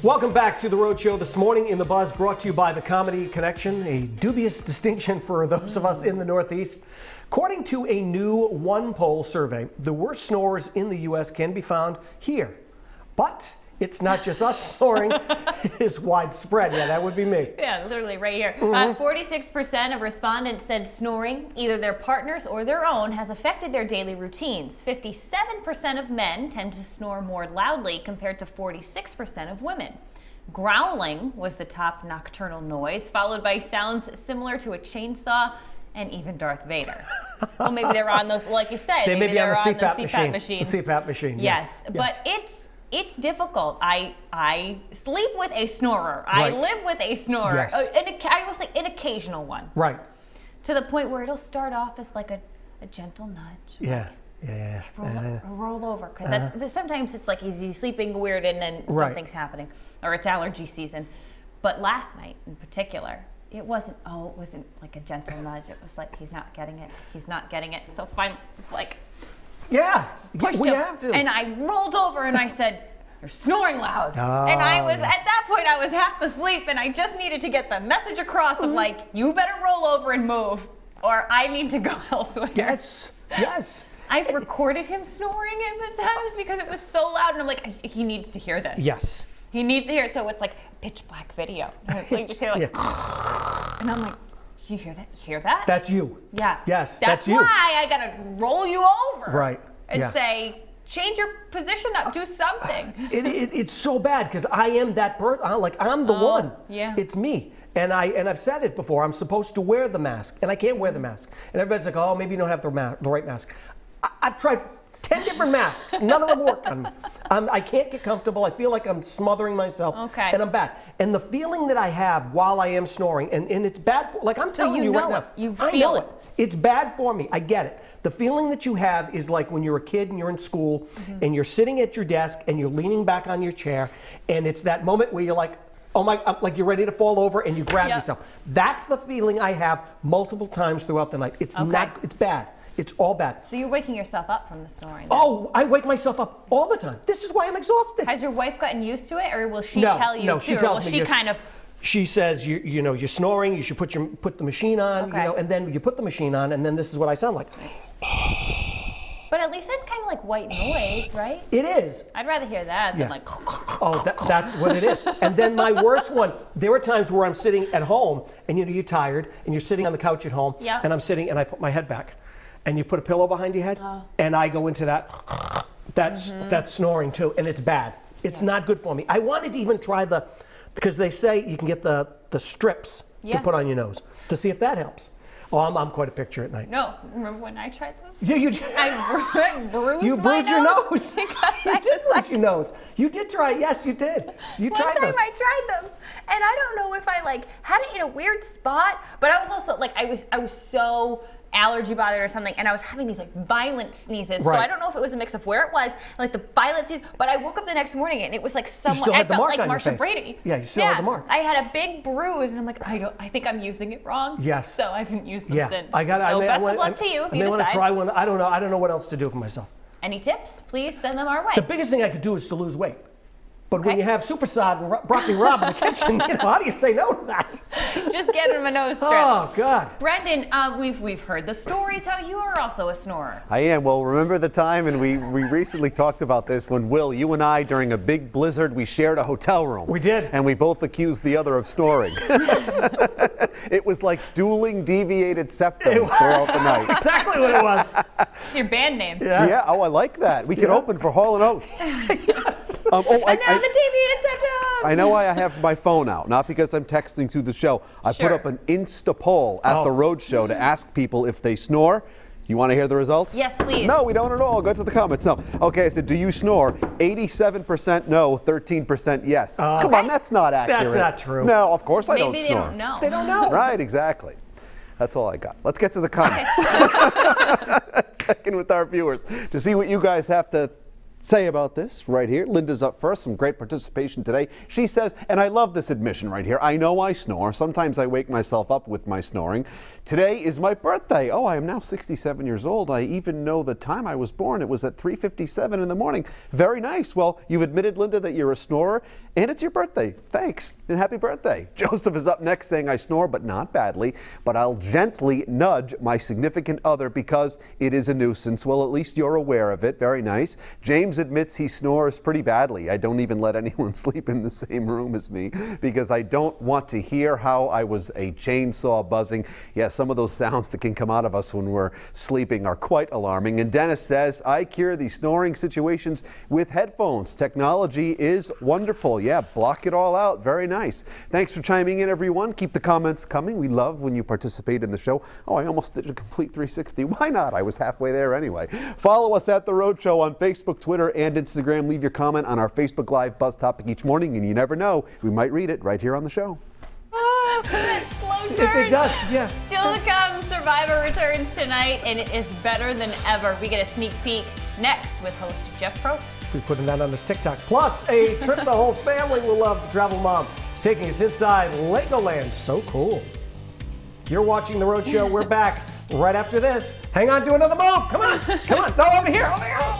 Welcome back to The Rhode Show this morning in the Buzz, brought to you by the Comedy Connection, a dubious distinction for those of us in the Northeast. According to a new one-poll survey, the worst snorers in the U.S. can be found here. But it's not just us snoring, it is widespread. Yeah, that would be me. Yeah, literally right here. 46% of respondents said snoring, either their partners or their own, has affected their daily routines. 57% of men tend to snore more loudly compared to 46% of women. Growling was the top nocturnal noise, followed by sounds similar to a chainsaw and even Darth Vader. Well, maybe they're on those, like you said, They may be on the CPAP machine. The CPAP machine. Yes, yeah. but it's difficult. I sleep with a snorer. Right. I live with a snorer. Yes. I will say an occasional one. Right. To the point where it'll start off as like a gentle nudge. Yeah. Yeah. Roll over, because sometimes it's like he's sleeping weird and then something's happening, or it's allergy season. But last night in particular, it wasn't like a gentle nudge. It was like he's not getting it. He's not getting it. So finally, it's like, yeah, pushed we him, have to. and I rolled over and I said, "You're snoring loud." And I was at that point, I was half asleep, and I just needed to get the message across of like, you better roll over and move, or I need to go elsewhere. Yes. Yes. I've recorded him snoring at times because it was so loud, and I'm like, he needs to hear this. Yes. He needs to hear it. So it's like pitch black video. And you just hear like, and I'm like, you hear that? You hear that? That's you. Yeah. Yes, that's you. why I gotta roll you over. Right. And say, change your position up, do something. It's so bad because I am that person. Like, I'm the one. Yeah. It's me. And I've said it before. I'm supposed to wear the mask, and I can't wear the mask. And everybody's like, oh, maybe you don't have the right mask. I've tried 10 different masks. None of them work on me. I can't get comfortable. I feel like I'm smothering myself. Okay. And I'm bad. And the feeling that I have while I am snoring, and it's bad for, like I'm telling you right now. You I feel know it. It's bad for me. I get it. The feeling that you have is like when you're a kid and you're in school and you're sitting at your desk and you're leaning back on your chair, and it's that moment where you're like, oh my, like you're ready to fall over and you grab yourself. That's the feeling I have multiple times throughout the night. It's not, it's bad. It's all bad. So you're waking yourself up from the snoring then? Oh, I wake myself up all the time. This is why I'm exhausted. Has your wife gotten used to it, or will she tell you no, too? she tells or will me she kind of? She says, you know, you're snoring. You should put the machine on. Okay. You know, and then you put the machine on, and then this is what I sound like. But at least it's kind of like white noise, right? It is. I'd rather hear that than like. Oh, that's what it is. And then my worst one, there are times where I'm sitting at home and you're tired and you're sitting on the couch at home and I'm sitting and I put my head back and you put a pillow behind your head and I go into that snoring too, and it's bad. It's not good for me. I wanted to even try because they say you can get the strips to put on your nose to see if that helps. Oh, I'm quite a picture at night. No, remember when I tried those? Yeah, you did. I bruised you my bruised your nose. You did bruise your nose. You did try. Yes, you did. You tried One time those. I tried them, and I don't know if I like had it in a weird spot, but I was also like I was so allergy bothered or something, and I was having these like violent sneezes. So I don't know if it was a mix of where it was, like the violent sneeze, but I woke up the next morning and it was like someone I felt like Marsha Brady. Yeah, you still had the mark. I had a big bruise, and I'm like, I think I'm using it wrong. Yes. So I haven't used them since. I got it. So best of luck to you if you decide. I want to try one. I don't know what else to do for myself. Any tips? Please send them our way. The biggest thing I could do is to lose weight. But when you have Supersod and Broccoli Rob in the kitchen, you know, how do you say no to that? Just get him a nose strip. Oh, God. Brendan, we've heard the stories how you are also a snorer. I am. Well, remember the time, and we recently talked about this, when Will, you and I, during a big blizzard, we shared a hotel room. We did. And we both accused the other of snoring. It was like dueling deviated septums throughout the night. Exactly what it was. It's your band name. Yes. Yeah. Oh, I like that. We could open for Hall & Oates. And now the deviated septums. I know why I have my phone out, not because I'm texting to the show. I put up an Insta poll at the Road Show to ask people if they snore. You want to hear the results? Yes, please. No, we don't at all. Go to the comments. No. Okay, I said, do you snore? 87% no, 13% yes. Come on, that's not accurate. That's not true. No, of course I don't Maybe snore. they don't know. They don't know. Right, exactly. That's all I got. Let's get to the comments. Check in with our viewers to see what you guys have to say about this right here. Linda's up first. Some great participation today. She says, and I love this admission right here, I know I snore. Sometimes I wake myself up with my snoring. Today is my birthday. Oh, I am now 67 years old. I even know the time I was born. It was at 3:57 in the morning. Very nice. Well, you've admitted, Linda, that you're a snorer, and it's your birthday. Thanks, and happy birthday. Joseph is up next saying, I snore, but not badly, but I'll gently nudge my significant other because it is a nuisance. Well, at least you're aware of it. Very nice. James admits he snores pretty badly. I don't even let anyone sleep in the same room as me because I don't want to hear how I was a chainsaw buzzing. Yes, some of those sounds that can come out of us when we're sleeping are quite alarming. And Dennis says, I cure the snoring situations with headphones. Technology is wonderful. Yeah, block it all out. Very nice. Thanks for chiming in, everyone. Keep the comments coming. We love when you participate in the show. Oh, I almost did a complete 360. Why not? I was halfway there anyway. Follow us at The Rhode Show on Facebook, Twitter, and Instagram. Leave your comment on our Facebook Live Buzz topic each morning, and you never know, we might read it right here on the show. That slow turn. It does, yeah. Still to come, Survivor returns tonight, and it is better than ever. We get a sneak peek next with host Jeff Probst. We're putting that on this TikTok. Plus, a trip the whole family will love. The Travel Mom is taking us inside Legoland. So cool. You're watching The Rhode Show. We're back right after this. Hang on to another move. Come on. Come on. No, over here. Over here.